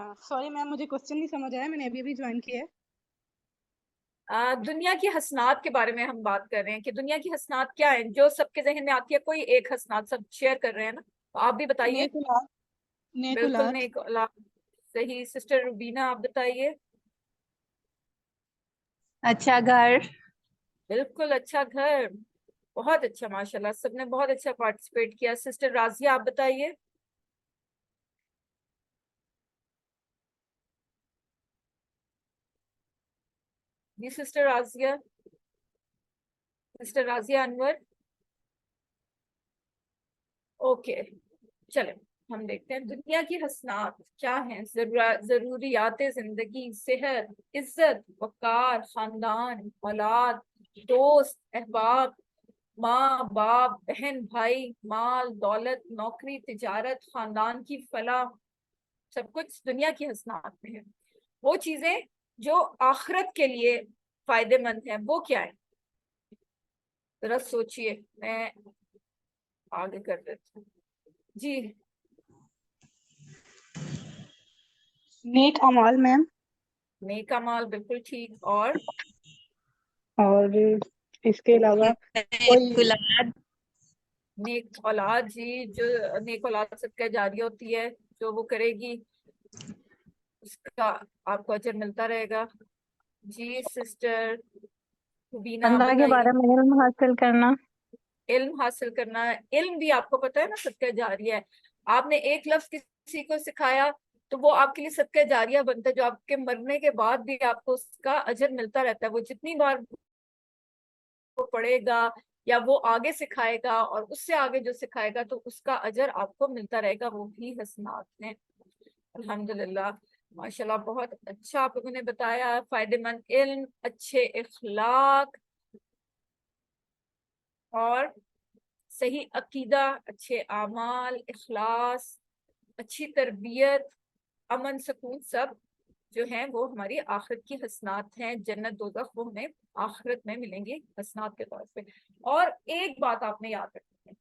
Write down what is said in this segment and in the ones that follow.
Sorry ma'am, मुझे question नहीं समझ आया, मैंने अभी अभी ज्वाइन किया है। दुनिया की हसनात के बारे में हम बात कर रहे हैं कि दुनिया की हसनात क्या है जो सबके जहन में आती है। कोई एक हसनात सब शेयर कर रहे हैं ना, तो आप भी बताइए। नेकुलात। बिल्कुल नेकुलात। नेक औलाद। सही। सिस्टर रुबीना, आप बताइए। अच्छा घर। बिल्कुल, अच्छा घर। बहुत अच्छा, माशाल्लाह, सबने बहुत अच्छा पार्टिसिपेट किया। सिस्टर राजिया, आप बताइए। जी सिस्टर राजिया। सिस्टर राजिया अनवर। ओके, चले हम देखते हैं दुनिया की हसनात क्या हैं। जरूरियात जिंदगी, सेहत, इज्जत, वकार, खानदान, औलाद, दोस्त, अहबाब, माँ बाप, बहन भाई, माल दौलत, नौकरी, तिजारत, खानदान की फलाह, सब कुछ दुनिया की हसनात में है। वो चीजें जो आखिरत के लिए फायदेमंद है वो क्या है, जरा सोचिए। मैं आगे कर देती हूँ जी। नेक अमाल मैम। नेक अमाल, बिल्कुल ठीक। और और इसके अलावा कोई गुलाब। नेक औलाद जी, जो नेक औलाद सदका जारी होती है, जो वो करेगी उसका आपको अजर मिलता रहेगा। जी सिस्टर बीना, आप अल्लाह के बताइए। बारे में इल्म हासिल करना। इल्म हासिल करना, इल्म भी आपको पता है ना सदका जारिया है। आपने एक लफ्ज किसी को सिखाया तो वो आपके लिए सदका जारिया बनता है, जो आपके मरने के बाद भी आपको उसका अजर मिलता रहता है। वो जितनी बार वो पढ़ेगा या वो आगे सिखाएगा और उससे आगे जो सिखाएगा तो उसका अजर आपको मिलता रहेगा। वो भी हसनात हैं। अल्हम्दुलिल्लाह, माशाल्लाह, बहुत अच्छा आप लोगों ने बताया। फायदेमंद इल्म, अच्छे इखलाक और सही अकीदा, अच्छे आमाल, इखलास, अच्छी तरबियत, अमन, सुकून, सब जो है वो हमारी आखिरत की हसनात हैं। जन्नत दोज़ख वो हमें आखिरत में मिलेंगी हसनात के तौर पे। और एक बात आपने याद रखनी है,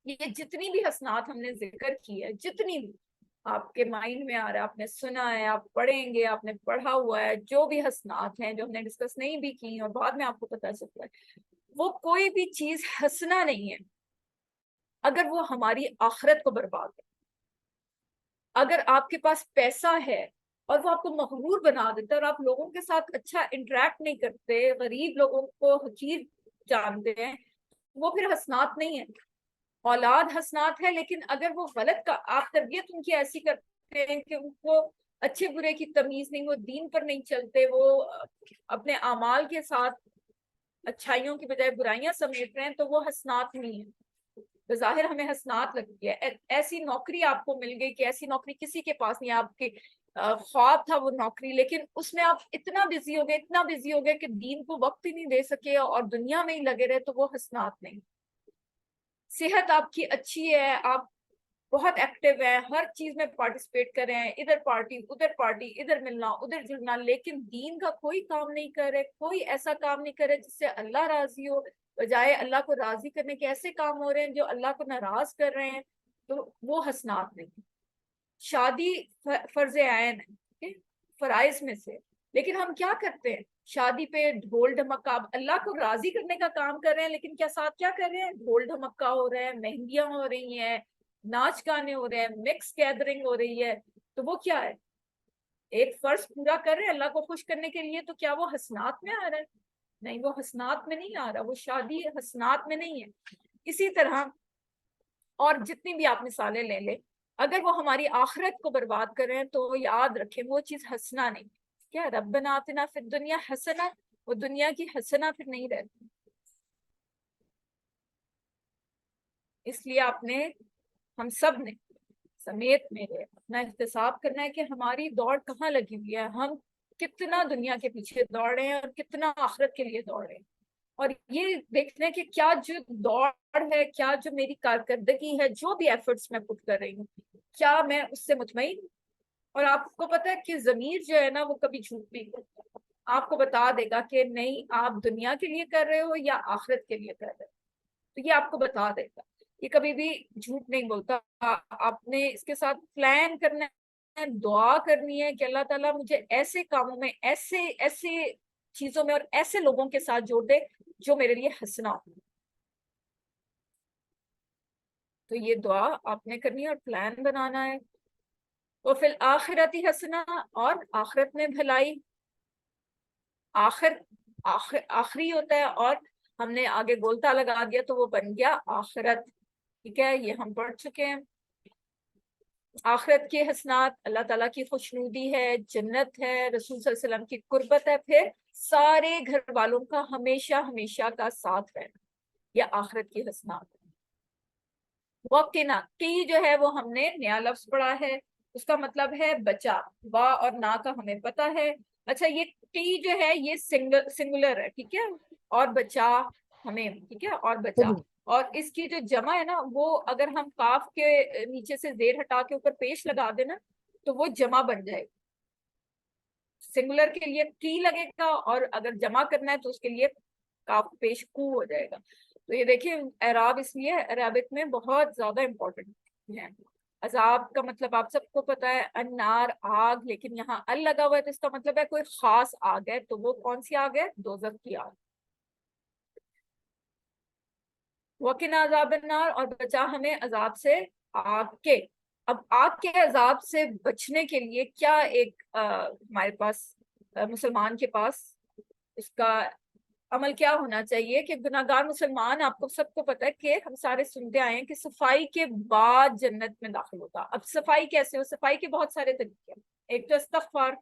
ये जितनी भी हसनात हमने जिक्र की है, जितनी भी आपके माइंड में आ रहा है, आपने सुना है, आप पढ़ेंगे, आपने पढ़ा हुआ है, जो भी हसनात हैं जो हमने डिस्कस नहीं भी की और बाद में आपको पता चलता है, वो कोई भी चीज हंसना नहीं है अगर वो हमारी आखिरत को बर्बाद है। अगर आपके पास पैसा है और वो आपको मगरूर बना देता है और आप लोगों के साथ अच्छा इंटरेक्ट नहीं करते, गरीब लोगों को हकीर जानते हैं, वो फिर हसनात नहीं है। औलाद हसनात है, लेकिन अगर वो गलत का आप तरबियत उनकी ऐसी करते हैं कि उनको अच्छे बुरे की तमीज नहीं, वो दीन पर नहीं चलते, वो अपने अमाल के साथ अच्छाइयों की बजाय बुराइयां समेट रहे हैं, तो वो हसनात नहीं है। जाहिर हमें हसनात लगती है। ऐसी नौकरी आपको मिल गई कि ऐसी नौकरी किसी के पास नहीं, आपके ख्वाब था वो नौकरी, लेकिन उसमें आप इतना बिजी हो गए, इतना बिजी हो गए कि दीन को वक्त ही नहीं दे सके और दुनिया में ही लगे रहे, तो वो हसनात नहीं। सेहत आपकी अच्छी है, आप बहुत एक्टिव है, हर चीज में पार्टिसिपेट कर रहे हैं, इधर पार्टी उधर पार्टी, इधर मिलना उधर जुड़ना, लेकिन दीन का कोई काम नहीं कर रहे, कोई ऐसा काम नहीं कर रहे जिससे अल्लाह राजी हो। बजाय अल्लाह को राजी करने के ऐसे काम हो रहे हैं जो अल्लाह को नाराज कर रहे हैं, तो वो हसनात नहीं। शादी फर्ज आयन है, ठीक है, फराइज में से, लेकिन हम क्या करते हैं, शादी पे ढोल ढमक्का, अब अल्लाह को राजी करने का काम कर रहे हैं, लेकिन क्या साथ क्या कर रहे हैं, ढोल ढमक्का हो रहा है, मेहंदियां हो रही हैं, नाच गाने हो रहे हैं, मिक्स गैदरिंग हो रही है, तो वो क्या है, एक फर्ज पूरा कर रहे हैं अल्लाह को खुश करने के लिए, तो क्या वो हसनात में आ रहा है? नहीं, वो हसनात में नहीं आ रहा, वो शादी हसनात में नहीं है। इसी तरह और जितनी भी आप मिसालें ले ले, अगर वो हमारी आखिरत को बर्बाद कर रहे हैं तो याद रखें वो चीज हंसना नहीं। क्या रब्बना आतिना फिर दुनिया हसना, वो दुनिया की हसना फिर नहीं रहती। इसलिए आपने, हम सब ने समेत मेरे अपना एहतसाब करना है कि हमारी दौड़ कहाँ लगी हुई है, हम कितना दुनिया के पीछे दौड़ रहे हैं और कितना आखिरत के लिए दौड़ रहे हैं। और ये देखने की क्या जो दौड़ है, क्या जो मेरी कारकर्दगी है, जो भी एफर्ट्स मैं पुट कर रही हूँ, क्या मैं उससे मुतमईन हूँ? और आपको पता है कि जमीर जो है ना वो कभी झूठ नहीं बोलता, आपको बता देगा कि नहीं आप दुनिया के लिए कर रहे हो या आखिरत के लिए कर रहे हो, तो ये आपको बता देगा। ये कभी भी झूठ नहीं बोलता। आपने इसके साथ प्लान करना दुआ करनी है कि अल्लाह ताला मुझे ऐसे कामों में, ऐसे ऐसे चीजों में और ऐसे लोगों के साथ जोड़ दे जो मेरे लिए हंसना हो। तो ये दुआ आपने करनी है और प्लान बनाना है। तो फिर आखिरती हसना, और आखिरत में भलाई। आखिर आखिरी होता है और हमने आगे गोलता लगा दिया तो वो बन गया आखिरत। ठीक है, ये हम पढ़ चुके हैं। आखिरत के हसनात अल्लाह ताला की खुशनुदी है, जन्नत है, रसूल सल्लल्लाहु अलैहि वसल्लम की कुर्बत है, फिर सारे घर वालों का हमेशा हमेशा का साथ रहना। यह आखिरत की हसनात। वक़्तिना की जो है वो हमने नया लफ्ज पढ़ा है, उसका मतलब है बचा। वाह और ना का हमें पता है। अच्छा, ये टी जो है ये सिंगुलर है, ठीक है, और बचा हमें, ठीक है, और बचा। और इसकी जो जमा है ना, वो अगर हम काफ के नीचे से जेर हटा के ऊपर पेश लगा देना तो वो जमा बन जाएगा। सिंगुलर के लिए टी लगेगा और अगर जमा करना है तो उसके लिए काफ पेश कू हो जाएगा। तो ये देखिए, एराब इसलिए अरबिक में बहुत ज्यादा इम्पोर्टेंट है। अजाब का मतलब आप सबको पता है, अन्नार आग, लेकिन यहाँ अल लगा हुआ है तो इसका मतलब है कोई खास आग है। तो वो कौन सी आग है? दोजख की आग। वकिना अजाब अन्नार, और बचा हमें अजाब से आग के। अब आग के अजाब से बचने के लिए क्या एक हमारे पास, मुसलमान के पास उसका अमल क्या होना चाहिए कि गुनाहगार मुसलमान, आपको सबको पता है कि हम सारे सुनते आए हैं कि सफाई के बाद जन्नत में दाखिल होता। अब सफाई कैसे हो? सफाई के बहुत सारे तरीके हैं। एक तो इस्तगफार,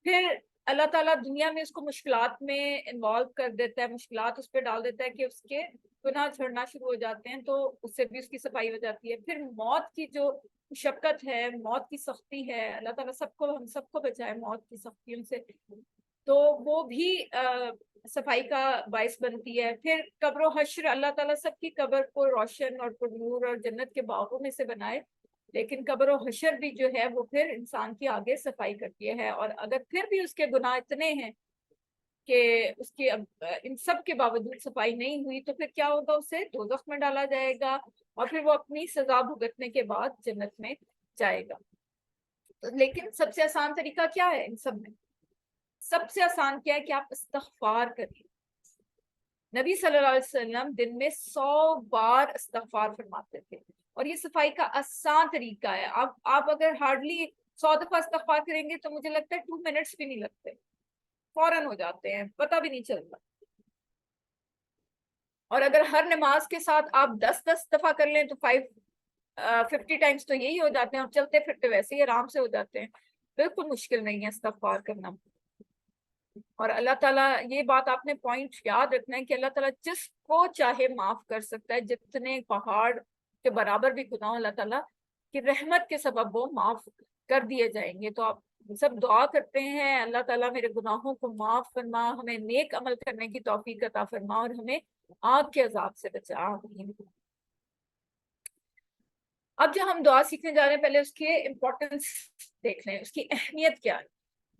फिर अल्लाह ताला दुनिया में उसको मुश्किलात में इन्वॉल्व कर देता है, मुश्किलात उस पर डाल देता है कि उसके गुनाह झड़ना शुरू हो जाते हैं, तो उससे भी उसकी सफाई हो जाती है। फिर मौत की जो मुशक्कत है, मौत की सख्ती है, अल्लाह ताला सबको, हम सबको बचाए मौत की सख्तियों से, तो वो भी सफाई का बायस बनती है। फिर कब्र हश्र, अल्लाह ताला सबकी कब्र को रोशन और पुरनूर और जन्नत के बागों में से बनाए, लेकिन कब्र हशर भी जो है वो फिर इंसान की आगे सफाई करती है। और अगर फिर भी उसके गुनाह इतने हैं कि उसकी अब इन सब के बावजूद सफाई नहीं हुई, तो फिर क्या होगा? उसे दोज़ख में डाला जाएगा और फिर वो अपनी सजा भुगतने के बाद जन्नत में जाएगा। तो लेकिन सबसे आसान तरीका क्या है इन सब में? सबसे आसान क्या है कि आप इस्तगफार करिए। नबी सल्लल्लाहु अलैहि वसल्लम दिन में 100 बार इस्तगफार फरमाते थे, और ये सफाई का आसान तरीका है। आप अगर हार्डली 100 दफा इस्तगफार करेंगे तो मुझे लगता है 2 मिनट्स भी नहीं लगते, फौरन हो जाते हैं, पता भी नहीं चलता। और अगर हर नमाज के साथ आप 10-10 दफा कर लें तो 50 टाइम्स तो यही हो जाते हैं, और चलते फिरते वैसे ही आराम से हो जाते हैं। बिल्कुल मुश्किल नहीं है इस्तगफार करना। और अल्लाह ताला, ये बात आपने पॉइंट याद रखना है कि अल्लाह ताला जिसको चाहे माफ कर सकता है। जितने पहाड़ के बराबर भी गुनाह अल्लाह ताला की रहमत के सबब वो माफ कर दिए जाएंगे। तो आप सब दुआ करते हैं, अल्लाह ताला मेरे गुनाहों को माफ फरमा, हमें नेक अमल करने की तौफीक अता फरमा, और हमें आग के अजाब से बचा। अब जो हम दुआ सीखने जा रहे हैं, पहले उसके इम्पोर्टेंस देख लें, उसकी अहमियत क्या है।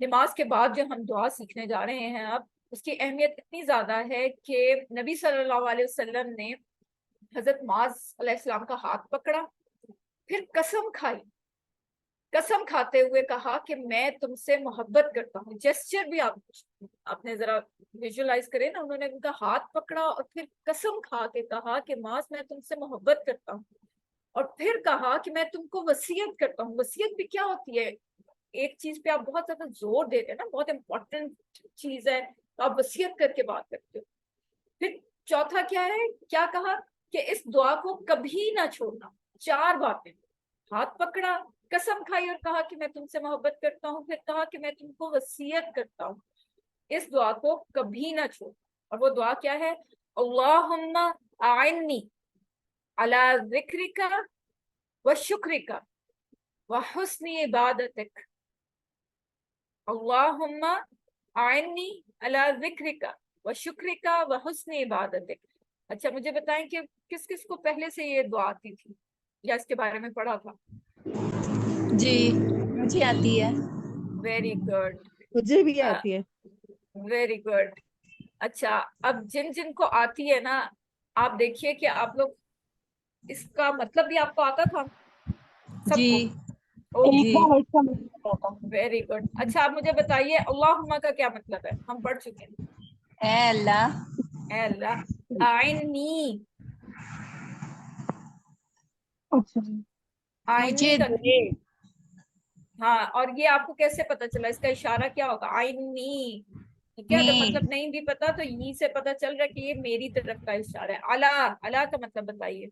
नमाज के बाद जो हम दुआ सीखने जा रहे हैं, अब उसकी अहमियत इतनी ज्यादा है कि नबी सल्लल्लाहु अलैहि वसल्लम ने हजरत मुआज़ अलैहिस्सलाम का हाथ पकड़ा, फिर कसम खाई, कसम खाते हुए कहा कि मैं तुमसे मोहब्बत करता हूँ। जेस्चर भी आपने जरा विजुअलाइज करें ना, उन्होंने उनका हाथ पकड़ा और फिर कसम खा के कहा कि मुआज़ मैं तुमसे मोहब्बत करता हूँ, और फिर कहा कि मैं तुमको वसीयत करता हूँ। वसीयत भी क्या होती है? एक चीज पे आप बहुत ज्यादा जोर देते हैं ना, बहुत इंपॉर्टेंट चीज है, तो आप वसीयत करके बात करते हो। फिर चौथा क्या है? क्या कहा कि इस दुआ को कभी ना छोड़ना। 4 बातें, हाथ पकड़ा, कसम खाई और कहा कि मैं तुमसे मोहब्बत करता हूँ, फिर कहा कि मैं तुमको वसीयत करता हूँ, इस दुआ को कभी ना छोड़। और वो दुआ क्या है? अल्लाहुम्मा आइन्नी अला ज़िक्रिका व शुक्रिका व हुस्नी इबादतिक। अल्लाहुम्मा आइन्नी अला ज़िक्रिका व शुक्रिका व हुस्नी इबादतिक। अच्छा, मुझे बताएं कि किस किस को पहले से ये दुआ आती थी या इसके बारे में पढ़ा था? जी, मुझे आती है। वेरी गुड, मुझे भी आती है। Very good. अच्छा, अब जिन जिन को आती है ना, आप देखिए कि आप लोग, इसका मतलब भी आपको आता था जी। सबको? ओके, एक बार वर्ड का मतलब पता था। Very good. अच्छा आप मुझे बताइए अल्लाहुम्मा का क्या मतलब है, हम पढ़ चुके हैं। ए अल्लाह, ए अल्लाह। आइनी, अच्छा जी। आइनी मुझे का, दे। हाँ, और ये आपको कैसे पता चला, इसका इशारा क्या होगा, आइनी। ठीक है, अगर नी, मतलब नहीं भी पता तो यहीं से पता चल रहा है कि ये मेरी तरफ का इशारा है। अला, अला का मतलब बताइए।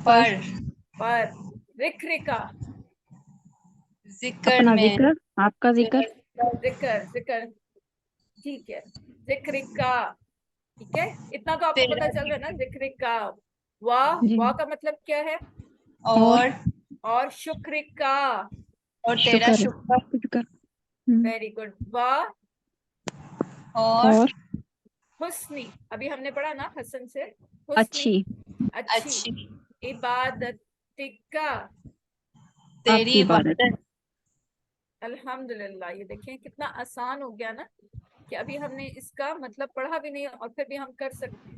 पर पर, पर, रिक्रिका, जिक्र अपना में, जिक्र, आपका जिक्र। जिक्र, जिक्र, ठीक है, जिक्रिका। ठीक है, इतना तो आपको पता तेरा चल रहा है ना, जिक्र, जिक्रिका। वाह, जी। वाह का मतलब क्या है, और और और शुक्रिका। तेरा शुक्र, शुक्र, शुक्र। वेरी गुड, वाह। और और हुस्नी, अभी हमने पढ़ा ना हसन से, अच्छी, हुस्नी, अच्छी। अच्छी इबादतिका, तेरी आपकी इबादत। इबादत। अल्हम्दुलिल्लाह। ये देखें कितना आसान हो गया ना, कि अभी हमने इसका मतलब पढ़ा भी नहीं और फिर भी हम कर सकते हैं।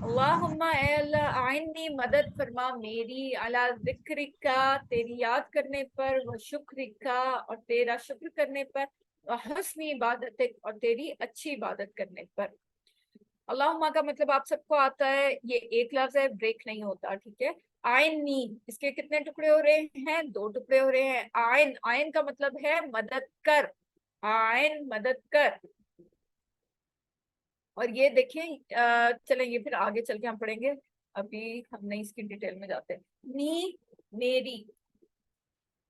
अल्लाहुम्मा, ए अल्लाह, आइन्नी, मदद फरमा मेरी, अला जिक्रिका, तेरी याद करने पर, व शुक्रिका, और तेरा शुक्र करने पर, व हस्नी इबादतिक, और तेरी अच्छी इबादत करने पर। अल्लाहुम्मा का मतलब आप सबको आता है, ये एक लफ्ज है, ब्रेक नहीं होता, ठीक है। आयन नी, इसके कितने टुकड़े हो रहे हैं, दो टुकड़े हो रहे हैं। आयन, आयन का मतलब है मदद कर, आयन मदद कर। और ये देखें, चलें ये फिर आगे चल के हम पढ़ेंगे, अभी हम नहीं इसकी डिटेल में जाते। नी, मेरी।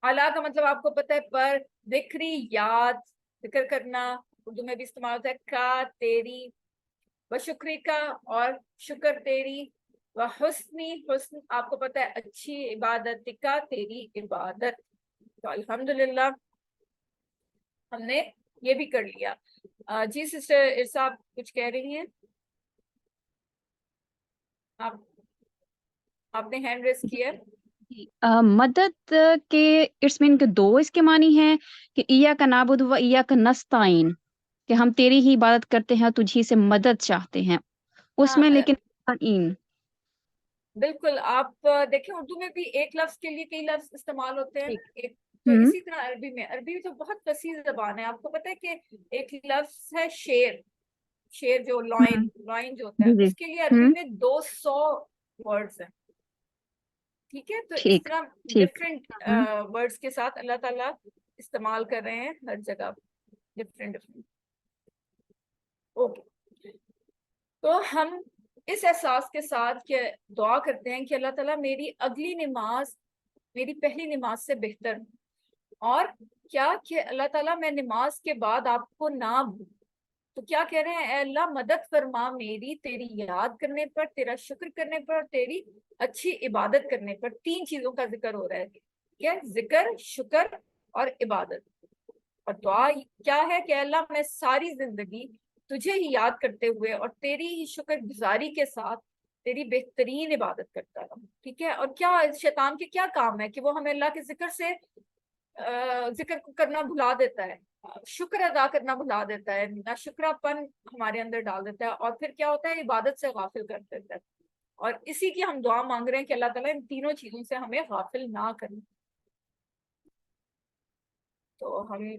अला का मतलब आपको पता है, पर, जिक्री, याद, जिक्र करना, उर्दू में भी इस्तेमाल होता है, का, तेरी, व शुक्री का, और शुक्र तेरी, व हुस्नी, हुस्न आपको पता है अच्छी, इबादत का, तेरी इबादत। तो अल्हम्दुलिल्लाह हमने ये भी कर लिया। जी सिस्टर इरसा, आप कुछ कह रही हैं, आप, आपने हैंड रेस किया है। मदद के इट्स मीन के दो इसके मानी है कि इया का नाबुद व इया का नस्ताइन, कि हम तेरी ही इबादत करते हैं, तुझी से मदद चाहते हैं, हाँ, उसमें लेकिन इन। बिल्कुल। आप देखें उर्दू में भी एक लफ्ज के लिए कई लफ्ज इस्तेमाल होते हैं ठीक। ना, एक तो हम्म। इसी तरह अरबी में, अरबी तो बहुत फसीह जबान है, आपको पता है कि एक लफ्ज है शेर, शेर जो लॉइन, हम्म। लॉइन जो होता है, जी जी। उसके लिए अरबी हम्म। में 200 वर्ड्स हैं। ठीक है, तो इस ठीक। तरह ठीक। डिफरेंट हम्म। वर्ड्स के साथ अल्लाह ताला इस्तेमाल कर रहे हैं हर जगह, डिफरेंट डिफरेंट। ओके, तो हम इस एहसास के साथ के दुआ करते हैं कि अल्लाह ताला मेरी अगली नमाज मेरी पहली नमाज से बेहतर हो। और क्या कि अल्लाह ताला मैं नमाज के बाद आपको ना भूल, तो क्या कह रहे हैं, "ऐ अल्लाह, मदद फरमा मेरी, तेरी याद करने पर, तेरा शुक्र करने पर, और तेरी अच्छी इबादत करने पर।" तीन चीजों का जिक्र हो रहा है, क्या, जिक्र, शुक्र और इबादत। और दुआ क्या है कि अल्लाह मैं सारी जिंदगी तुझे ही याद करते हुए और तेरी ही शुक्रगुजारी के साथ तेरी बेहतरीन इबादत करता रहूं। ठीक है, और क्या शैतान के क्या काम है कि वो हमें अल्लाह के जिक्र से जिक्र को करना भुला देता है, शुक्र अदा करना भुला देता है, ना शुक्रापन हमारे अंदर डाल देता है, और फिर क्या होता है, इबादत से गाफिल कर देता है। और इसी की हम दुआ मांग रहे हैं कि अल्लाह ताला इन तीनों चीजों से हमें गाफिल ना करें। तो हम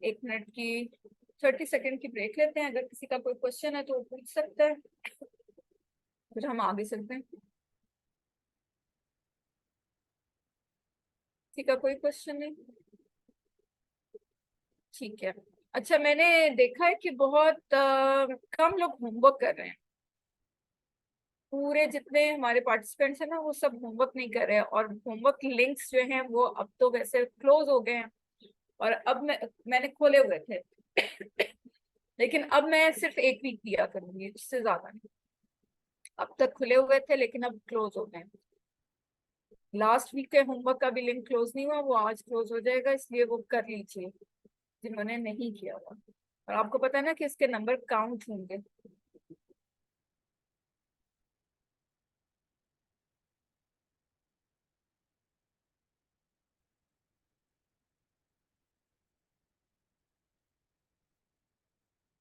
1 मिनट की 30 सेकेंड की ब्रेक लेते हैं, अगर किसी का कोई क्वेश्चन है तो वो पूछ सकता है, फिर हम आगे चलते हैं। किसी का कोई क्वेश्चन नहीं, ठीक है। अच्छा, मैंने देखा है कि बहुत कम लोग होमवर्क कर रहे हैं, पूरे जितने हमारे पार्टिसिपेंट्स हैं ना वो सब होमवर्क नहीं कर रहे हैं, और होमवर्क लिंक्स जो हैं वो अब तो वैसे क्लोज हो गए हैं, और अब मैंने खोले हुए थे लेकिन अब मैं सिर्फ एक वीक दिया करूंगी, उससे ज्यादा नहीं। अब तक खुले हुए थे लेकिन अब क्लोज हो गए। लास्ट वीक के होमवर्क का भी लिंक क्लोज नहीं हुआ, वो आज क्लोज हो जाएगा, इसलिए वो कर लीजिए जिन्होंने नहीं किया हुआ। और आपको पता है ना कि इसके नंबर काउंट होंगे।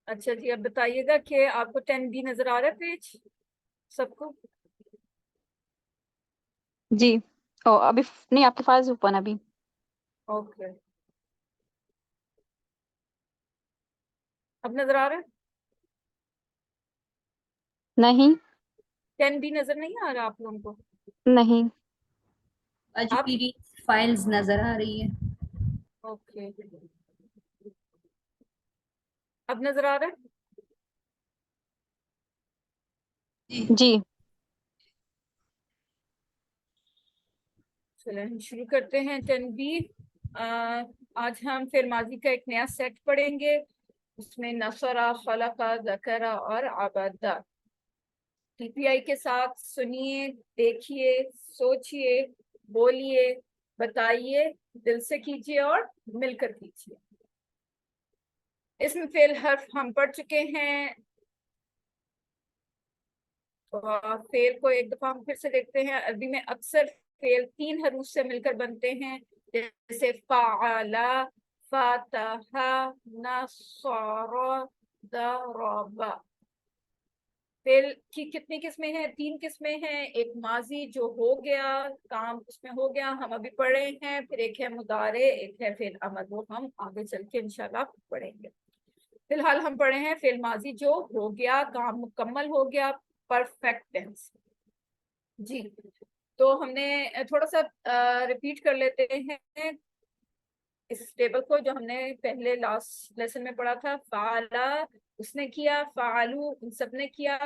अच्छा अच्छा जी, अब बताइएगा कि आपको 10B नजर आ रहा है पेज सबको। जी। अभी नहीं, आपके पास ओपन अभी। ओके, अब नजर आ रहा है? नहीं। 10 भी नजर नहीं आ रहा आप लोगों को? नहीं। आज आप पीडीएफ फाइल्स नजर आ रही है। ओके, अब नजर आ रहा है? जी। जी। चलिए हम शुरू करते हैं 10 बी। आज हम फिर माजी का एक नया सेट पढ़ेंगे। उसमें नसरा, खलका, ज़करा और आबदा। टीपीआई के साथ सुनिए, देखिए, सोचिए, बोलिए, बताइए, दिल से कीजिए और मिलकर कीजिए। इसमें फेल हर्फ हम पढ़ चुके हैं, तो फेल को एक दफा हम फिर से देखते हैं। अरबी में अक्सर फेल 3 हरूफ से मिलकर बनते हैं, जैसे फ़अला, फ़तहा, नसरा, दरबा। फेल की कितनी किस्में हैं? 3 किस्में हैं। एक माजी जो हो गया, काम उसमें हो गया, हम अभी पढ़े हैं। फिर एक है मुदारे, एक है फेल अमल, वो हम आगे चल के इंशाल्लाह पढ़ेंगे। फिलहाल हम पढ़े हैं फेल माजी जो हो गया, काम मुकम्मल हो गया, परफेक्ट टेंस। जी, तो हमने थोड़ा सा रिपीट कर लेते हैं इस टेबल को जो हमने पहले लास्ट लेसन में पढ़ा था। फाला उसने किया, फालू उन सब ने किया,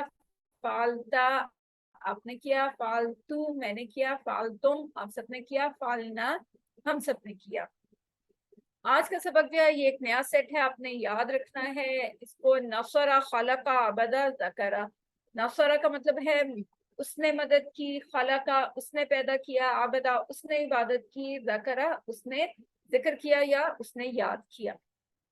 फालता आपने किया, फालतू मैंने किया, फालतुम आप सबने किया, फालना हम सब ने किया। आज का सबक जो है ये एक नया सेट है, आपने याद रखना है इसको। नसरा, खलका, अबदा, ज़करा। नसरा का मतलब है उसने मदद की, खलका उसने पैदा किया, अबदा उसने इबादत की, ज़करा उसने जिक्र किया या उसने याद किया।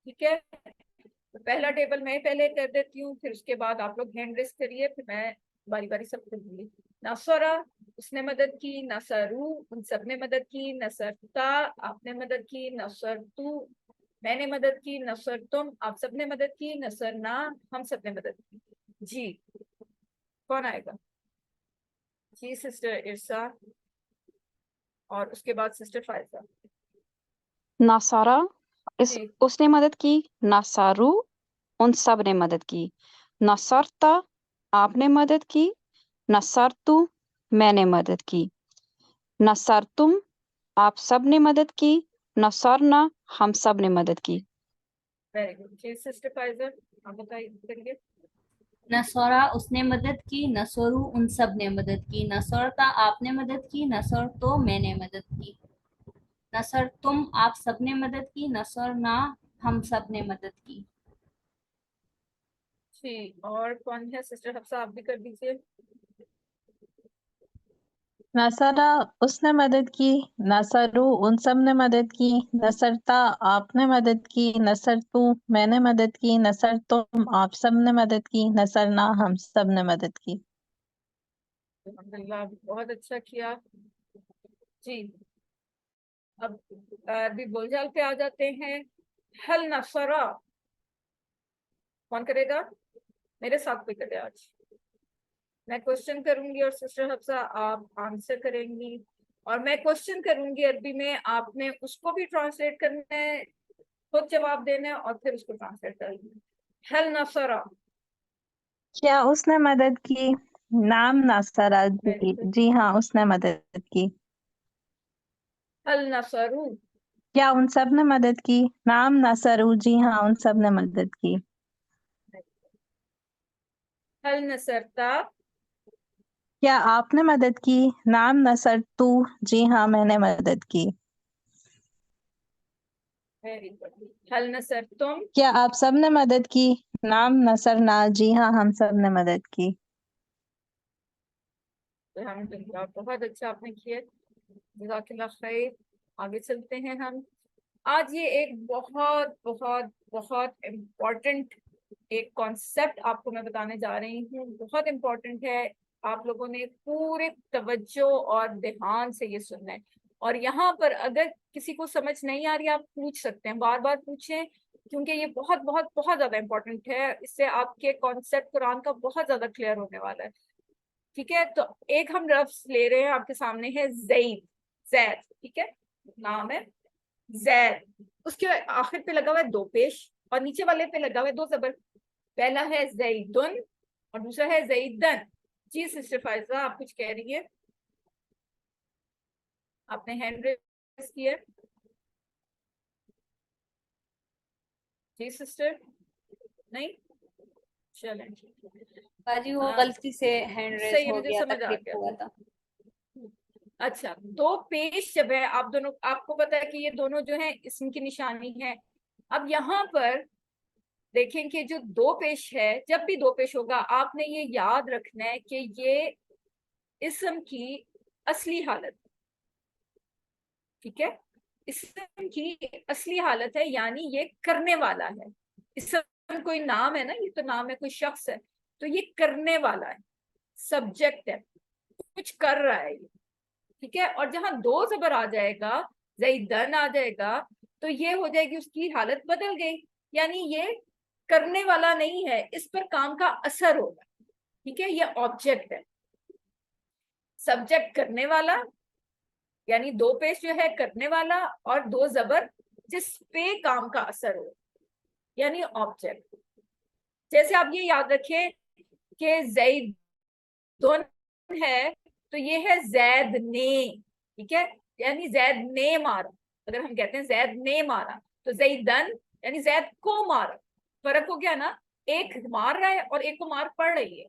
ठीक है, तो पहला टेबल मैं पहले कर देती हूँ, फिर उसके बाद आप लोग हैंड रेस करिए, फिर मैं बारी बारी सब करूंगी। नसरा उसने मदद की, नसरू उन सब ने मदद की, नसरता आपने मदद की, नसरतू मैंने मदद की, नसर तुम आप सब ने मदद की, नसरना हम सब ने मदद की। जी, कौन आएगा? जी सिस्टर इरसा, और उसके बाद सिस्टर फायजा। नासारा जी उसने मदद की। नासारू उन सब ने मदद की। नसरता आपने मदद की। नसरतु मैंने मदद की। नसरतुम आप सब ने मदद की। नसरना हम सब ने मदद की। Very good. जी सिस्टर फायजा, आप बताइए करिए। नसौरा उसने मदद की, नसोरू उन सब ने मदद की, नसौरता आपने मदद की, नसर तो मैंने मदद की, नसर तुम आप सब ने मदद की, नसर ना हम सब ने मदद की। जी, और कौन है? सिस्टर हफ्सा आप भी कर दीजिए। नसरा उसने मदद की, नसरू उन सब ने मदद की, नसरता आपने मदद की, नसरतू मैंने मदद की, नसर तुम आप सब ने मदद की, नसरना हम सब ने मदद की। अल्हम्दुलिल्लाह, बहुत अच्छा किया। जी, अब अरबी बोलचाल पे आ जाते हैं। हल नसरा कौन करेगा? मेरे साथ कोई करे आज। मैं क्वेश्चन करूंगी और सिस्टर हफ्सा आप आंसर करेंगी, और मैं क्वेश्चन करूंगी अरबी में, आपने उसको भी ट्रांसलेट करना है, खुद जवाब देना है और फिर उसको ट्रांसलेट करना है। हल नसरा। क्या उसने मदद की? नाम नसरा, वेरी जी गुड। जी हाँ उसने मदद की। हल नसरू। क्या उन सब ने मदद की? नाम नसरू, जी हाँ उन सब ने मदद की। हल नसरता। क्या आपने मदद की? नाम नसर तू, जी हाँ मैंने मदद की। Very good. हल नसर तुम। क्या आप सब ने मदद की? नाम नसर ना, जी हाँ हम सब ने मदद की। अल्हम्दुलिल्लाह, बहुत अच्छा आपने किया, जज़ाकल्लाह खैर। आगे चलते हैं हम। आज ये एक बहुत बहुत बहुत इम्पोर्टेंट एक कॉन्सेप्ट आपको मैं बताने जा रही हूँ, बहुत इम्पोर्टेंट है। आप लोगों ने पूरे तवज्जो और ध्यान से ये सुनना है, और यहाँ पर अगर किसी को समझ नहीं आ रही आप पूछ सकते हैं, बार बार पूछें, क्योंकि ये बहुत बहुत बहुत ज्यादा इम्पोर्टेंट है। इससे आपके कॉन्सेप्ट कुरान का बहुत ज्यादा क्लियर होने वाला है। ठीक है, तो एक हम लफ्ज ले रहे हैं, आपके सामने है ज़ैद। जैद, ठीक है, नाम है जैद। उसके आखिर पे लगा हुआ है दो पेश और नीचे वाले पे लगा हुआ है दो जबर। पहला है जैदुन और दूसरा है जैदन। जी सिस्टर फायजा, आप कुछ कह रही है? आपने हैंड रेज किया? जी सिस्टर, नहीं, चलें बाजी वो हाँ, गलती से हैंड रेज सही है, हो मुझे गया था, समझ आ क्लिक गया। हुआ था। अच्छा, दो पेश जब है, आप दोनों, आपको पता है कि ये दोनों जो है इसम की निशानी है। अब यहाँ पर देखें कि जो दो पेश है, जब भी दो पेश होगा आपने ये याद रखना है कि ये इसम की असली हालत, ठीक है, इसम की असली हालत है, यानी ये करने वाला है। इसम कोई नाम है ना, ये तो नाम है, कोई शख्स है, तो ये करने वाला है, सब्जेक्ट है, कुछ कर रहा है ये, ठीक है। और जहां दो जबर आ जाएगा, जैदन आ जाएगा, तो ये हो जाएगी उसकी हालत बदल गई, यानी ये करने वाला नहीं है, इस पर काम का असर होगा, ठीक है, ये ऑब्जेक्ट है। सब्जेक्ट करने वाला, यानी दो पेश जो है करने वाला, और दो जबर जिस पे काम का असर हो, यानी ऑब्जेक्ट। जैसे आप ये याद रखें कि जैदुन है, तो ये है जैद ने, ठीक है, यानी जैद ने मारा। अगर हम कहते हैं जैद ने मारा, तो जैदन यानी जैद को मारा। फर्क हो गया ना, एक मार रहा है और एक को मार पड़ रही है।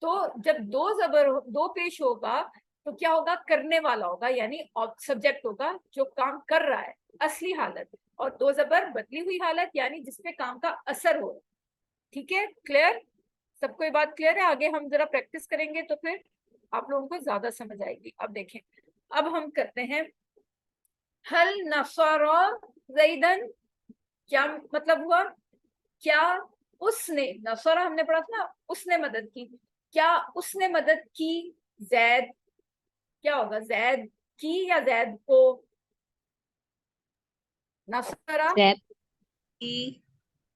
तो जब दो जबर दो पेश होगा तो क्या होगा, करने वाला होगा, यानी सब्जेक्ट होगा जो काम कर रहा है, असली हालत, और दो जबर बदली हुई हालत, यानी जिसपे काम का असर हो। ठीक है, क्लियर? सबको ये बात क्लियर है? आगे हम जरा प्रैक्टिस करेंगे तो फिर आप लोगों को ज्यादा समझ आएगी। अब देखें, अब हम करते हैं हल नसरा जैदन। क्या मतलब हुआ? क्या उसने, नसरा हमने पढ़ा था ना, उसने मदद की, क्या उसने मदद की जैद? क्या होगा, जैद की या जैद को? नसरा जैद की,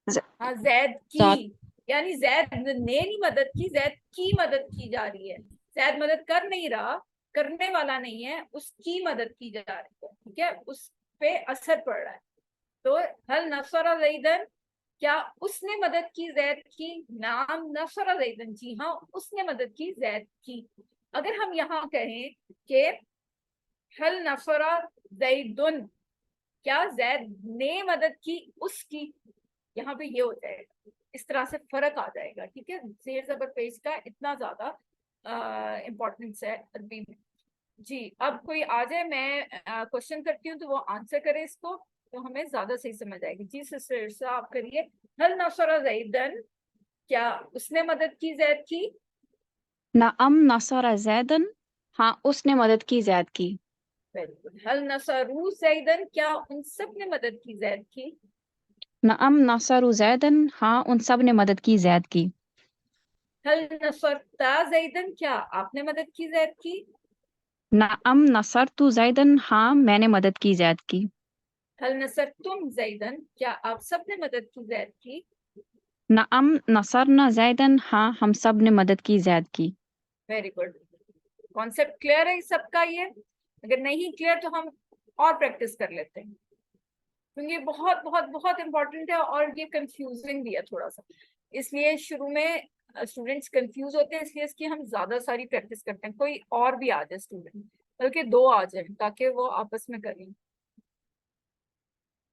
हाँ, जैद साथ की, यानी जैद ने नहीं मदद की, जैद की मदद की जा रही है। जैद मदद कर नहीं रहा, करने वाला नहीं है, उसकी मदद की जा रही है, ठीक है, उस पे असर पड़ रहा है। तो हल नसरा जैदन, क्या उसने मदद की जैद की? नाम नसरा जैदन, जी हाँ, उसने मदद की जैद की। अगर हम यहाँ कहें कि हल नसरा जैदुन, क्या जैद ने मदद की उसकी, यहाँ पे ये हो जाएगा, इस तरह से फर्क आ जाएगा, ठीक है। जेर जबर पेश का इतना ज्यादा इम्पोर्टेंस है अरबी में। जी, अब कोई आ जाए, मैं क्वेश्चन करती हूँ तो वो आंसर करे इसको, तो हमें ज्यादा सही समझ आएगी। जी सिस्टर आप करिए। हल नसरा जैदन, क्या उसने मदद की जैद की? नअम नसरा जैदन, हाँ उसने मदद की जैद की। Very good. हल नसरू जैदन, क्या उन सब ने मदद की जैद की? नअम नसरु जैदन, हाँ उन सब ने मदद की जैद की। हल नसरता जैदन, क्या आपने मदद की जैद की? नअम नसरतु जैदन, हाँ मैंने मदद की जैद की। हल नसर तुम जैदन, क्या आप सब ने मदद की जैद की? नअम नसरना जैदन, हाँ हम सब ने मदद की जैद की। Very good. कॉन्सेप्ट क्लियर है सबका? ये अगर नहीं क्लियर तो हम और प्रैक्टिस कर लेते हैं, क्योंकि ये बहुत बहुत बहुत इंपॉर्टेंट है और ये कंफ्यूजिंग भी है थोड़ा सा, इसलिए शुरू में स्टूडेंट्स कंफ्यूज होते हैं, इसलिए इसकी हम ज्यादा सारी प्रैक्टिस करते हैं। कोई और भी आ जाए स्टूडेंट, बल्कि दो आ जाए, ताकि वो आपस में करें।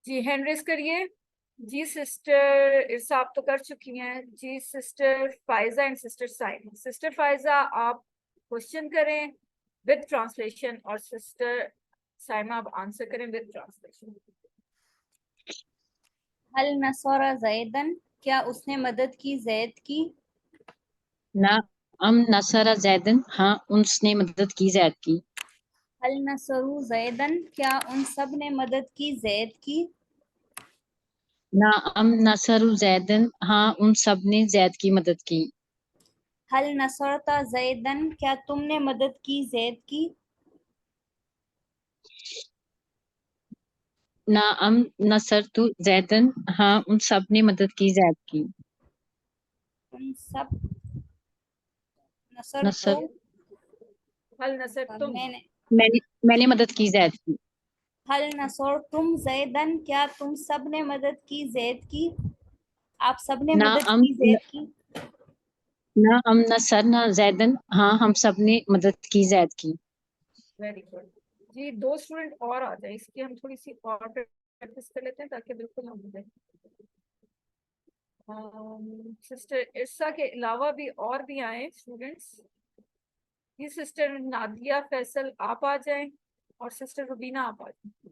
जी, हैंड रेस करिए। जी सिस्टर इरसा आप तो कर चुकी हैं। जी sister Faiza and sister Saima. Sister Faiza आप क्वेश्चन करें विद ट्रांसलेशन, और सिस्टर साइमा आप आंसर करें विद ट्रांसलेशन। हल नसरा जैदन, क्या उसने मदद की जैद की? नाम नसरा जैदन, हाँ उसने मदद की जैद की। हल नसरू जैदन, क्या उन सब ने मदद की जैद की? नाम नसरु जैदन, हाँ उन सब ने जैद की मदद की। हल नसरता जैदन, क्या तुमने मदद की जैद की? नाम नसरतु जैदन, हाँ उन सब ने मदद की जैद की। उन सब नसर तो नसर हल नसर तुम, मैंने मैंने मैंने मदद की जैद की। हल नसरतुम जैदन, क्या तुम सब ने मदद की जैद की? आप सब ने ना मदद अम की जैद की। ना अम नसरना जैदन, हाँ हम सब ने मदद की जैद की। वेरी गुड जी। 2 स्टूडेंट और आ जाए, इसकी हम थोड़ी सी और प्रैक्टिस कर लेते हैं ताकि बिल्कुल हम जाए। सिस्टर इर्सा के अलावा भी और भी आए स्टूडेंट्स। ये सिस्टर नादिया फैसल आप आ जाएं और सिस्टर रुबीना आप आ जाएं।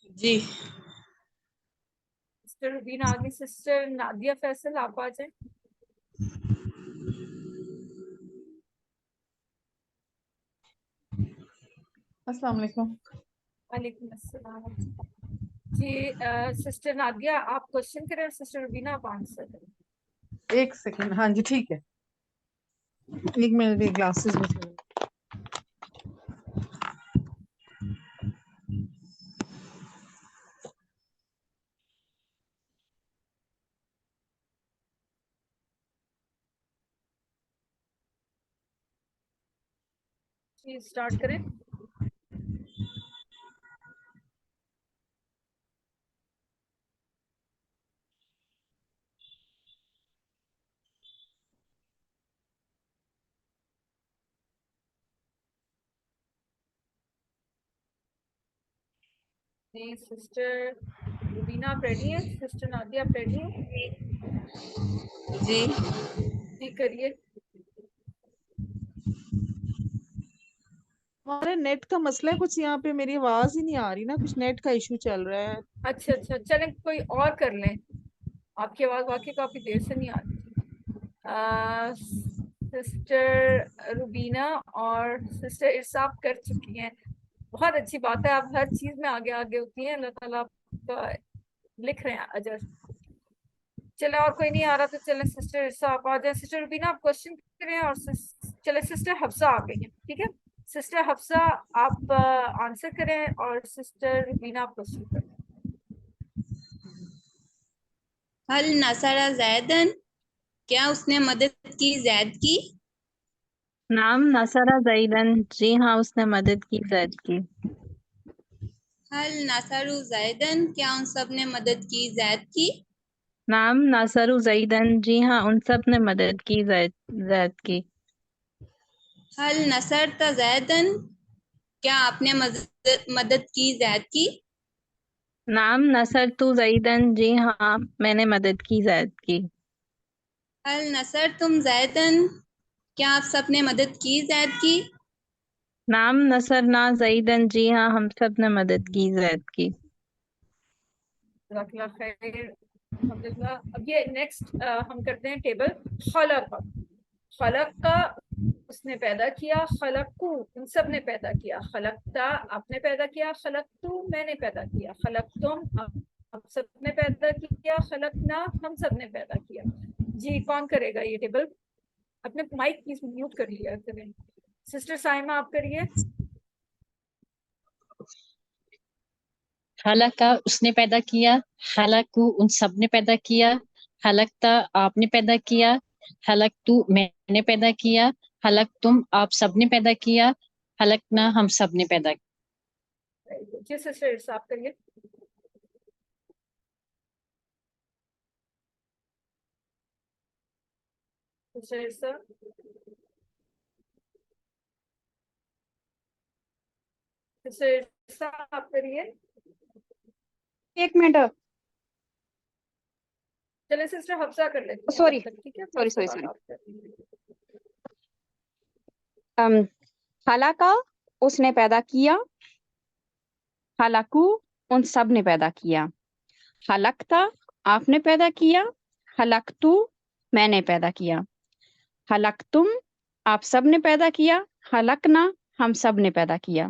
जी। सिस्टर रुबीना आ गई, सिस्टर नादिया फैसल आप आ जाएं। अस्सलाम वालेकुम। वालेकुम अस्सलाम जी। सिस्टर नादिया आप क्वेश्चन करें और सिस्टर रुबीना आप आंसर करें। एक सेकंड, हाँ जी ठीक है। एक मेरे ग्लासेस में जी स्टार्ट करें। जी सिस्टर रुबीना आप रेडी हैं? सिस्टर नादिया आप रेडी हैं? जी। जी करिए। हमारे नेट का मसला है कुछ, यहाँ पे मेरी आवाज ही नहीं आ रही ना, कुछ नेट का इशू चल रहा है। अच्छा अच्छा चलें कोई और कर लें। आपकी आवाज वाकई काफी देर से नहीं आ रही थी। सिस्टर रुबीना और सिस्टर इरसाफ कर चुकी हैं। बहुत अच्छी बात है, आप हर चीज में आगे आगे होती हैं। अल्लाह ताला आपका लिख रहे हैं अजर। चले और कोई नहीं आ रहा तो चले सिस्टर इरसा आप आ जाए। सिस्टर रुबीना आप क्वेश्चन करें और चले सिस्टर हफ्सा आ गई हैं, ठीक है। सिस्टर हफ्सा आप आंसर करें और सिस्टर रुबीना आप क्वेश्चन करें। हल नसरा जैदन, क्या उसने मदद की जैद की? नाम नसरा जैदन, जी हाँ उसने मदद की जैद की। हल नसरु जैदन, क्या उन सब ने मदद की जैद की? नाम नसरु जैदन, जी हाँ उन सब ने मदद की जैद की। हल नसरत जैदन, क्या आपने मदद की जैद की? नाम नसर तू जैदन, जी हाँ मैंने मदद की जैद की। हल नसर तुम जैदन, क्या आप सब ने मदद की जैद की? नाम नसर ना जैदन, जी हाँ हम सब ने मदद की जैद की। जज़ाकल्लाह खैर, अल्हम्दुलिल्लाह। अब ये नेक्स्ट हम करते हैं टेबल खलक। खलक का उसने पैदा किया, खलकू उन सब ने पैदा किया, खलकता आपने पैदा किया, खलकतू मैंने पैदा किया, खलकतुम आप सब ने पैदा किया, खलकना हम सब ने पैदा किया। जी कौन करेगा ये टेबल? अपने माइक प्लीज म्यूट कर लिया करें। सिस्टर साइमा आप करिए। खलका उसने पैदा किया, खलकू उन सब ने पैदा किया, खलकता आपने पैदा किया, खलकतू मैंने पैदा किया, खलक तुम आप सब ने पैदा किया, खलकना हम सब ने पैदा किया। जी सिस्टर आप करिए। सिस्टर सिस्टर आप करिए। एक मिनट, चले सिस्टर हफ्सा कर लेते हैं सॉरी तब तक, ठीक है? सॉरी उसके सॉरी बाद सॉरी। आप कर लीजिए। खलाका उसने पैदा किया, खलाकू उन सब ने पैदा किया, खलकता आपने पैदा किया, खलकतू मैंने पैदा किया, खलकतुम आप सब ने पैदा किया, खलकना हम सब ने पैदा किया।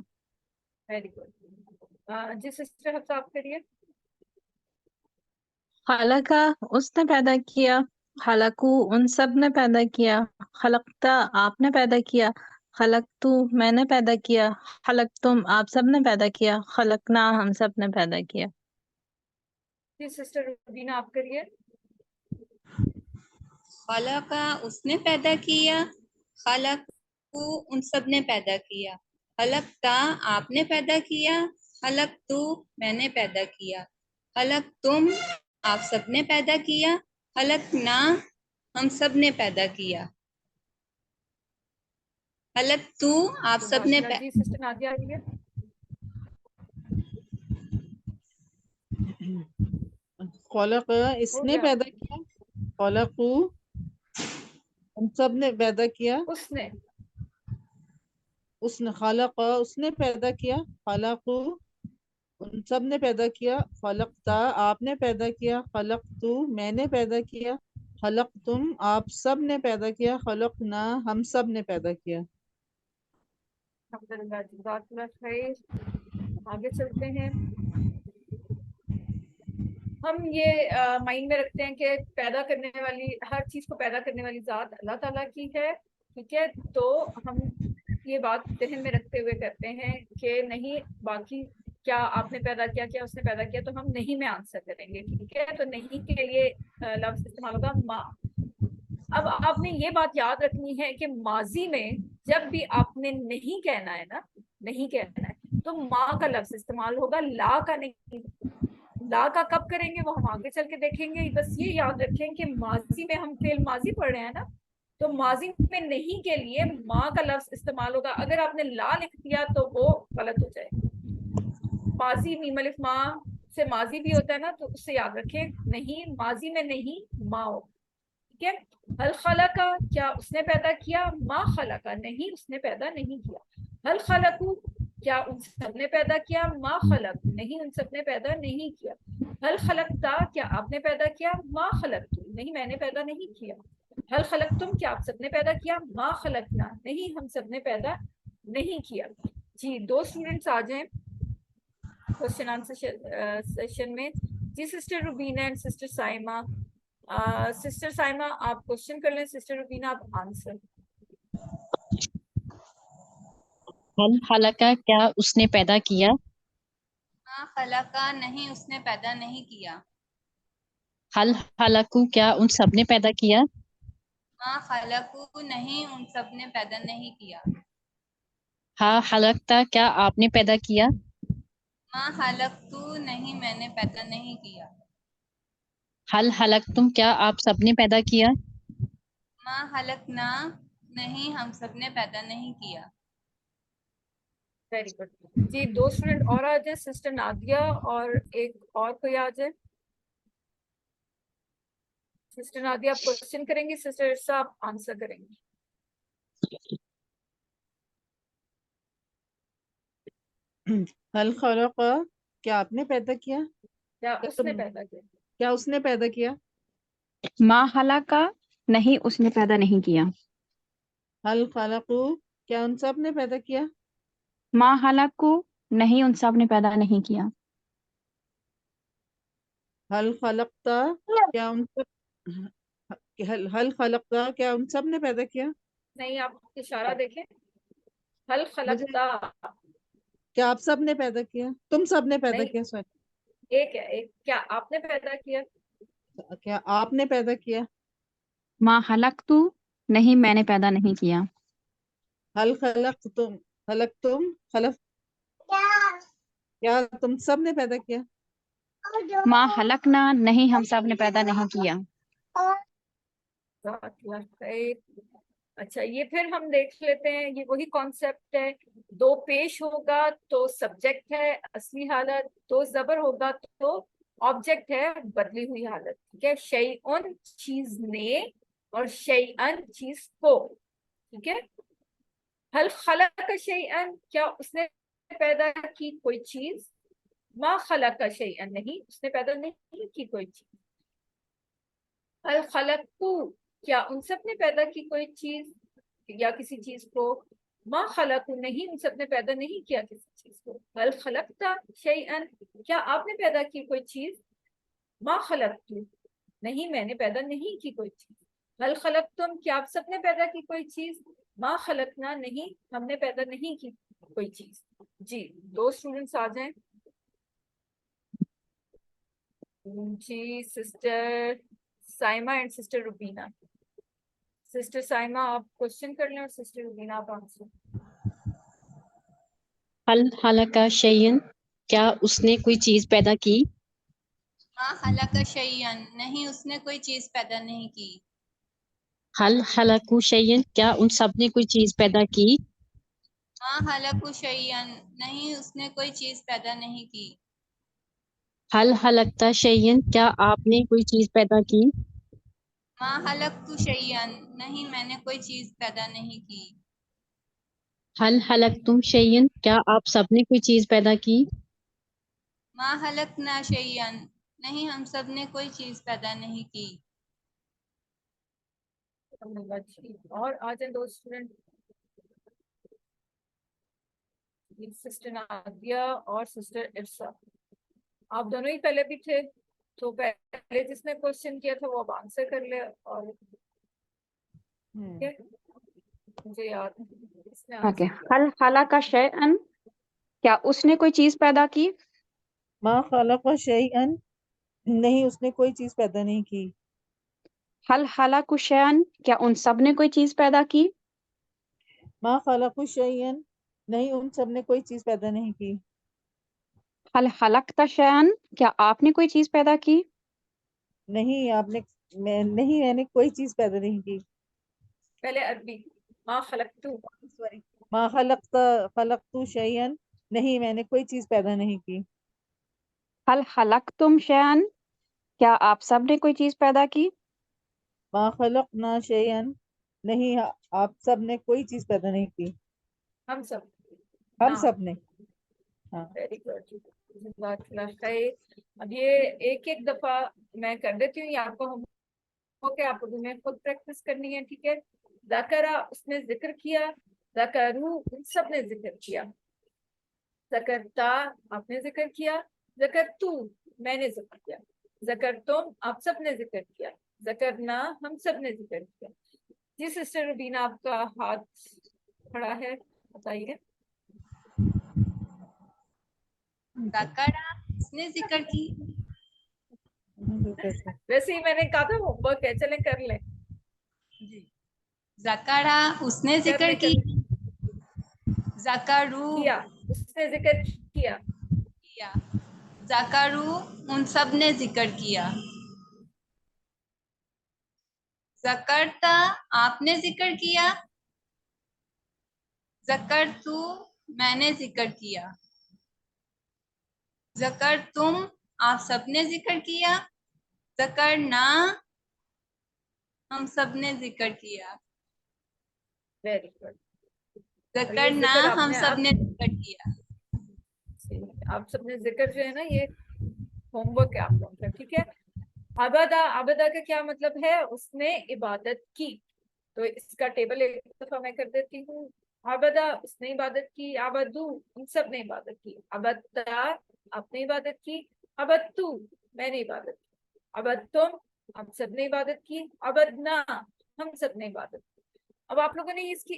Very good. जी सिस्टर हफ्सा आप करिए। खलका उसने पैदा किया, खलकू उन सब ने पैदा किया, खलकता आपने पैदा किया, खलकतू मैंने पैदा किया, खलकतुम आप सब ने पैदा किया, खलकना हम सब ने पैदा किया। जी सिस्टर रुबीना आप करिए। खलका उसने पैदा किया, खलकू उन सब ने पैदा किया, खलकता आपने पैदा किया, खलकतू मैंने पैदा किया, खलक तुम आप सब ने पैदा किया, खलकना हम सब ने पैदा किया, खलक तू आप सब ने मुबाशरा जी, सिस्टर नादिया आ रही है। खलक हो इसने गया। पैदा किया, खलकू उन सब ने पैदा किया, उसने उसने खलक उसने पैदा किया, खलकू उन सब ने पैदा किया, खलकता आपने पैदा किया, खलकतू मैंने पैदा किया, खलक तुम आप सब ने पैदा किया, खलकना हम सब ने पैदा किया। अल्हम्दुलिल्लाह, जज़ाकल्लाह खैर। आगे चलते हैं। हम ये माइंड में रखते हैं कि पैदा करने वाली, हर चीज को पैदा करने वाली जात अल्लाह ताला की है, ठीक है। तो हम ये बात जहन में रखते हुए करते हैं कि नहीं, बाकी क्या आपने पैदा किया, क्या उसने पैदा किया, तो हम नहीं में आंसर करेंगे, ठीक है। तो नहीं के लिए लफ्ज इस्तेमाल होगा माँ। अब आपने ये बात याद रखनी है कि माजी में जब भी आपने नहीं कहना है ना, नहीं कहना है, तो माँ का लफ्ज इस्तेमाल होगा, ला का नहीं। ला का कब करेंगे वो हम आगे चल के देखेंगे। बस ये याद रखें कि माजी में हम फेल माजी पढ़ रहे हैं ना, तो माजी में नहीं के लिए माँ का लफ्ज इस्तेमाल होगा। अगर आपने ला लिख दिया तो वो गलत हो जाएगा। माजी मीम अलिफ माँ से माजी भी होता है ना, तो उससे याद रखें, नहीं माजी में नहीं माँ हो, ठीक है। हल खला का क्या उसने पैदा किया, मा खला का नहीं उसने पैदा नहीं किया। हल खलकू क्या उन सब ने पैदा किया, मा खलक नहीं उन सब ने पैदा नहीं किया। हल खलकता क्या आपने पैदा किया, मा खलकतू नहीं मैंने पैदा नहीं किया। हल खलक तुम क्या आप सब ने पैदा किया, मा खलकना नहीं हम सब ने पैदा नहीं किया। जी, 2 स्टूडेंट्स आ जाएं क्वेश्चन आंसर सेशन में। जी, sister Rubina and sister Saima. Sister Saima आप क्वेश्चन कर लें, सिस्टर रुबीना आप आंसर। हल खलका क्या उसने पैदा किया, मा खलका नहीं उसने पैदा नहीं किया, हल खलकू क्या उन सब ने पैदा किया, मा खलकू नहीं उन सब ने पैदा नहीं किया, हा खलकता क्या आपने पैदा किया, मा खलकतू नहीं मैंने पैदा नहीं किया, हल खलकतुम क्या आप सब ने पैदा किया, मा खलकना नहीं हम सब ने पैदा नहीं किया। Very good. जी, 2 स्टूडेंट और आ जाए, सिस्टर नादिया और एक और कोई आ जाए। सिस्टर नादिया आप क्वेश्चन करेंगी, सिस्टर इरसा आप आंसर करेंगी। हल खलका क्या आपने पैदा किया, क्या क्या उसने तुम पैदा किया। क्या उसने पैदा किया। मा हला का नहीं उसने पैदा नहीं किया। हल खलकू क्या उन सब ने पैदा किया, मा हला को नहीं उन सब ने पैदा नहीं किया। हल खलकता क्या उन सब हल खलकता क्या उन सब ने पैदा किया। नहीं, आप इशारा देखें। हल मुझे खलकता क्या आप सब ने पैदा किया, तुम सब ने पैदा नहीं, किया, सॉरी एक है, एक क्या आपने पैदा किया। क्या आपने पैदा किया। मा हलक तू नहीं मैंने पैदा नहीं किया। हल खलक तुम खलक क्या तुम सब ने पैदा किया। मा हलकना नहीं हम सब ने पैदा नहीं किया। अच्छा, ये फिर हम देख लेते हैं, ये वही कॉन्सेप्ट है। दो पेश होगा तो सब्जेक्ट है असली हालत, दो जबर होगा तो ऑब्जेक्ट है बदली हुई हालत, ठीक है। शैअन चीज ने और शैअन चीज को, ठीक है। हल खलक शैअन क्या उसने पैदा की कोई चीज, मा खलक शैअन नहीं उसने पैदा नहीं की कोई चीज। हल खलकू क्या उन सब ने पैदा की कोई चीज या किसी चीज को, मा खलकू नहीं उन सब ने पैदा नहीं किया किसी चीज को। हल खलकता शैअन क्या आपने पैदा की कोई चीज, मा खलकतू नहीं मैंने पैदा नहीं की कोई चीज। हल खलकतुम क्या आप सब ने पैदा की कोई चीज, मा खलकना नहीं हमने पैदा नहीं की कोई चीज। जी, 2 स्टूडेंट्स आ जाएं। जी, sister Saima and sister Rubina. Sister Saima आप क्वेश्चन कर लें और सिस्टर रुबीना आप आंसर। हल हलका शयन, क्या उसने कोई चीज पैदा की? मा खलक शैयन, नहीं उसने कोई चीज पैदा नहीं की। हल हलकु शयन, क्या उन सब ने कोई चीज पैदा की? मा खलकु शैयन, नहीं उसने कोई चीज पैदा नहीं की। हल हलकता शयन, क्या आपने कोई चीज पैदा की? मा खलकतु शैयन, नहीं मैंने कोई चीज पैदा नहीं की। हल हलकतुम शयन, क्या आप सब ने कोई चीज पैदा की? मा खलकना शैयन, नहीं हम सब ने कोई चीज पैदा नहीं की। और आ जाए दो स्टूडेंट, सिस्टर नादिया और सिस्टर इरसा। आप दोनों ही पहले भी थे, तो पहले जिसने क्वेश्चन किया था वो अब आंसर कर ले। और मुझे याद नहीं किसने ओके, आंसर हल हलका शयअन, क्या उसने कोई चीज पैदा की? मा खलक शैअन, नहीं उसने कोई चीज पैदा नहीं की। हल हलकु शयअन, क्या उन सब ने कोई चीज पैदा की? मा खलकु शैअन, नहीं उन सब ने कोई चीज पैदा नहीं की। हल हलकता शयअन, क्या आपने कोई चीज पैदा की? नहीं मैंने कोई चीज पैदा नहीं की। पहले अरबी, मा खलकतु। सॉरी, मा खलकतु शैअन, नहीं मैंने कोई चीज पैदा नहीं की। हल हलकतुम शयअन, क्या आप सब ने कोई चीज पैदा की? मा खलकना शैअन, नहीं आप सब ने कोई चीज पैदा नहीं की। हम सब, हम ना, सब ने। हाँ, वेरी गुड। अब ये एक एक दफा मैं कर देती हूँ, ये आपको हम ओके, आपको तुम्हें खुद प्रैक्टिस करनी है, ठीक है। ज़करा उसने जिक्र किया, ज़करू उन सब ने जिक्र किया, ज़करता आपने जिक्र किया, ज़करतू मैंने जिक्र किया, ज़करतुम आप सब ने जिक्र किया, ज़करना हम सब ने जिक्र किया। जी सिस्टर रुबीना आपका हाथ खड़ा है, बताइए। ज़करा उसने जिक्र की। वैसे ही मैंने कहा था होमवर्क है, चलें कर लें। ज़करा उसने कर जिक्र लें, कर की। लें। ज़करू किया उसने जिक्र किया, किया। ज़करू उन सब ने जिक्र किया। ज़करता आपने जिक्र किया। ज़करतु मैंने जिक्र किया। ज़करतुम आप सबने जिक्र किया। ज़करना हम सबने जिक्र किया। Very good. ज़करना जिक्र हम आपने सबने जिक्र किया। आप सबने जिक्र जो है ना, ये होमवर्क है आप लोगों का, ठीक है। अबदा, अबदा का क्या मतलब है? उसने इबादत की। तो इसका टेबल एक दफा मैं कर देती हूँ। अबदा उसने इबादत की, अबदू उन सब ने इबादत की, अबदा आपने इबादत की, अबदतू मैंने इबादत की, अबदतुम आप सब ने इबादत की, अबदना हम सब ने इबादत की। अब आप लोगों ने इसकी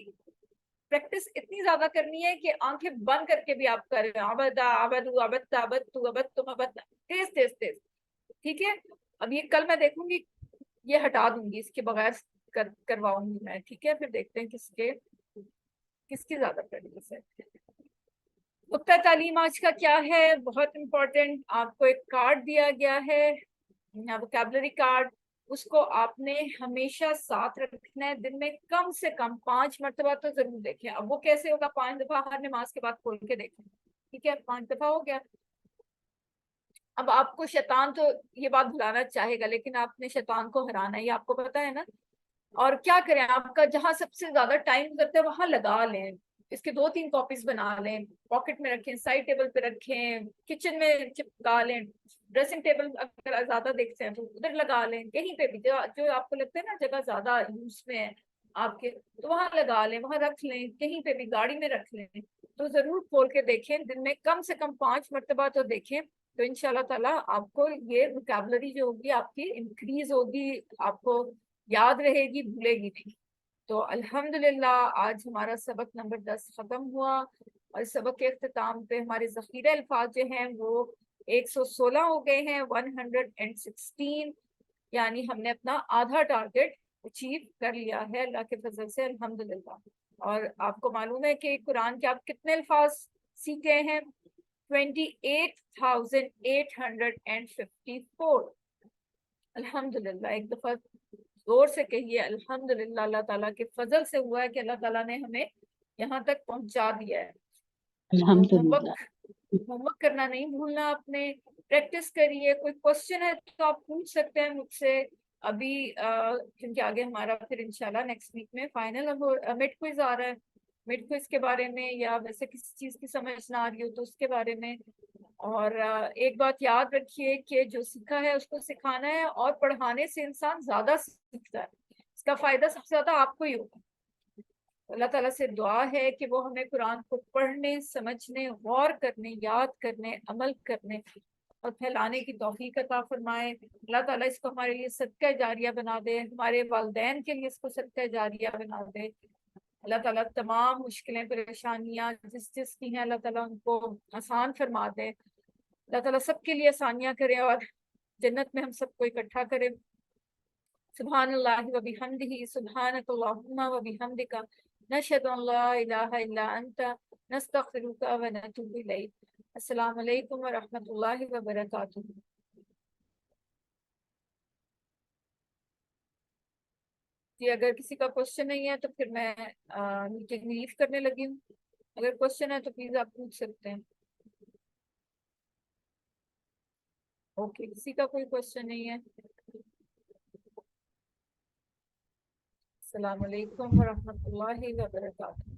प्रैक्टिस इतनी ज्यादा करनी है कि आंखें बंद करके भी आप कर रहे हो, अबदा अबदू अबत्ता अबत्तू अबत्तुम अबतना, तेज तेज तेज, ठीक है। अब ये कल मैं देखूंगी, ये हटा दूंगी, इसके बगैर करवाऊंगी मैं, ठीक है। फिर देखते हैं किसकी ज्यादा प्रैक्टिस है। नुक्ता तालीम आज का क्या है, बहुत इंपॉर्टेंट। आपको एक कार्ड दिया गया है, वोकैबुलरी कार्ड, उसको आपने हमेशा साथ रखना है। दिन में कम से कम 5 मरतबा तो जरूर देखें। अब वो कैसे होगा? 5 दफा हर नमाज के बाद खोल के देखें, ठीक है। 5 दफा हो गया। अब आपको शैतान तो ये बात भुलाना चाहेगा, लेकिन आपने शैतान को हराना है, ये आपको पता है ना। और क्या करें, आपका जहां सबसे ज्यादा टाइम गुजरता है वहां लगा लें। इसके 2-3 कॉपीज बना लें, पॉकेट में रखें, साइड टेबल पे रखें, किचन में चिपका लें, ड्रेसिंग टेबल अगर ज्यादा देखते हैं तो उधर लगा लें, कहीं पे भी जो आपको लगता है ना जगह ज्यादा यूज में है आपके, तो वहां लगा लें, वहां रख लें, कहीं पे भी गाड़ी में रख लें। तो जरूर खोल के देखें, दिन में कम से कम 5 मरतबा तो देखें। तो इंशाल्लाह ताला आपको ये वोकैबुलरी जो होगी आपकी इंक्रीज होगी, आपको याद रहेगी, भूलेगी नहीं। तो अल्हम्दुलिल्लाह आज हमारा सबक नंबर 10 खत्म हुआ, और सबक के अख्ताम पे हमारे ज़ख़ीरे अल्फाज जो हैं वो 116 हो गए हैं, 116, यानी हमने अपना आधा टारगेट अचीव कर लिया है अल्लाह के फजल से, अल्हम्दुलिल्लाह। और आपको मालूम है कि कुरान के आप कितने अल्फाज सीखे हैं? 28,854। अल्हम्दुलिल्लाह। एक दफा जोर से कहिए अल्हम्दुलिल्लाह। अल्लाह ताला के फजल से हुआ है कि अल्लाह ताला ने हमें यहाँ तक पहुंचा दिया है। तो अल्हम्दुलिल्लाह। होमवर्क करना नहीं भूलना आपने, प्रैक्टिस करिए। कोई क्वेश्चन है तो आप पूछ सकते हैं मुझसे अभी, क्योंकि आगे हमारा फिर इंशाल्लाह नेक्स्ट वीक में फाइनल मिड क्विज आ रहा है। मिड क्विज के बारे में या वैसे किसी चीज की समझ ना आ रही हो तो उसके बारे में। और एक बात याद रखिए कि जो सीखा है उसको सिखाना है, और पढ़ाने से इंसान ज्यादा सीखता है, इसका फायदा सबसे ज्यादा आपको ही होगा। अल्लाह ताला से दुआ है कि वो हमें कुरान को पढ़ने, समझने, गौर करने, याद करने, अमल करने और फैलाने की तौफीक अता फरमाए। अल्लाह ताला इसको हमारे लिए सदका जारिया बना दे, हमारे वालिदैन के लिए इसको सदका जारिया बना दे। अल्लाह ताला तमाम मुश्किलें, परेशानियां जिस जिसकी हैं अल्लाह ताला उनको आसान फरमा दे। अल्लाह ताला सबके लिए आसानियां करे और जन्नत में हम सबको इकट्ठा करे। सुब्हानल्लाहि व बिहम्दिही, सुब्हानकल्लाहुम्मा व बिहम्दिका, नशहदु अन ला इलाहा इल्ला अंता, नस्तगफिरुका व नतूबु इलैक। अस्सलामु अलैकुम व रहमतुल्लाहि व बरकातुहू। जी, अगर किसी का क्वेश्चन नहीं है तो फिर मैं मीटिंग लीव करने लगी हूँ। अगर क्वेश्चन है तो प्लीज आप पूछ सकते हैं। ओके, किसी का कोई क्वेश्चन नहीं है। अस्सलामु अलैकुम व रहमतुल्लाहि व बरकातुहू।